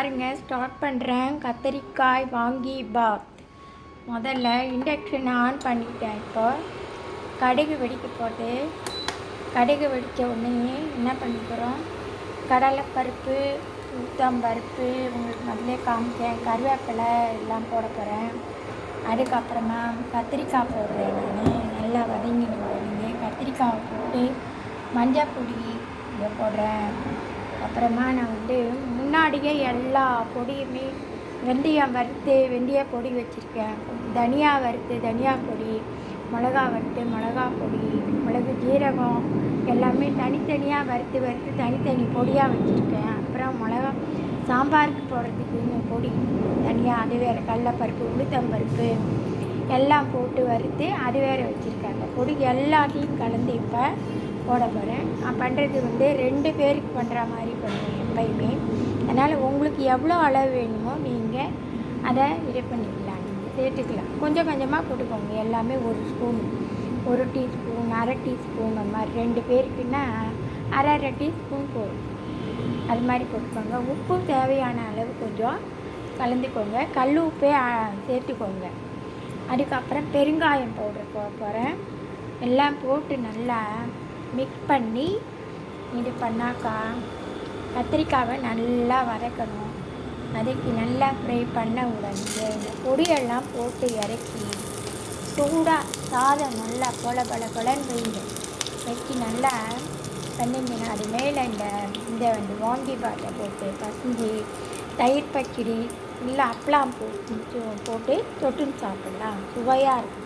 பாருங்க, ஸ்டார்ட் பண்ணுறேன். கத்தரிக்காய் வாங்கி பாத். முதல்ல இண்டக்ஷனை ஆன் பண்ணிட்டேன். இப்போ கடுகு வெடிக்க போட்டு கடுகு வெடித்த உடனே என்ன பண்ண போகிறோம், கடலைப்பருப்பு, உளுத்தம்பருப்பு உங்களுக்கு முதல்ல காமிச்சேன், கருவேப்பிலை எல்லாம் போட போகிறேன். அதுக்கப்புறமா கத்திரிக்காய் போடுறேன். நான் நல்லா வதங்கின உடனே கத்திரிக்காய் போட்டு மஞ்சள் பொடி இதை போடுறேன். அப்புறமா நான் முன்னாடியே எல்லா பொடியுமே வெந்தயம் வறுத்து வெந்தய பொடி வச்சுருக்கேன், தனியா வறுத்து தனியா பொடி, மிளகா வறுத்து மிளகா பொடி, மிளகு ஜீரகம் எல்லாமே தனித்தனியாக வறுத்து தனித்தனி பொடியாக வச்சுருக்கேன். அப்புறம் மிளகா சாம்பாருக்கு போடுறதுக்கு பொடி தனியாக, அது வேறு கடலைப்பருப்பு உளுத்தம்பருப்பு எல்லாம் போட்டு வறுத்து அது வேறு வச்சுருக்கேன். அந்த பொடி எல்லாத்தையும் கலந்து இப்போ போட போகிறேன். நான் பண்ணுறது 2 பேருக்கு பண்ணுற மாதிரி பண்ணுவேன் எப்பயுமே. அதனால் உங்களுக்கு எவ்வளோ அளவு வேணுமோ நீங்கள் அதை இது பண்ணிக்கலாம், நீங்கள் சேர்த்துக்கலாம். கொஞ்சம் கொஞ்சமாக போட்டுக்கோங்க. எல்லாமே 1 ஸ்பூன், 1 டீஸ்பூன், அரை டீஸ்பூன், அந்த மாதிரி 2 பேருக்குன்னா அரை டீஸ்பூன் போதும். அது மாதிரி போட்டுக்கோங்க. உப்பு தேவையான அளவு கொஞ்சம் கலந்துக்கோங்க. கல் உப்பே சேர்த்துக்கோங்க. அதுக்கப்புறம் பெருங்காயம் பவுடர் போட போகிறேன். எல்லாம் போட்டு நல்லா மிக்ஸ் பண்ணி இது பண்ணாக்கா கத்திரிக்காவை நல்லா வதக்கணும். அதுக்கு நல்லா ஃப்ரை பண்ண உடனே இந்த பொடியெல்லாம் போட்டு இறக்கி சூடாக சாதம் நல்லா கொலன்னு வைங்க. வச்சு நல்லா பண்ணிங்கன்னா அது மேலே இந்த வாங்கி பாட்டை போட்டு பசஞ்சு தயிர் பச்சடி இல்லை அப்பளம் போட்டு தொட்டுன்னு சாப்பிட்லாம். சுவையாக இருக்கும்.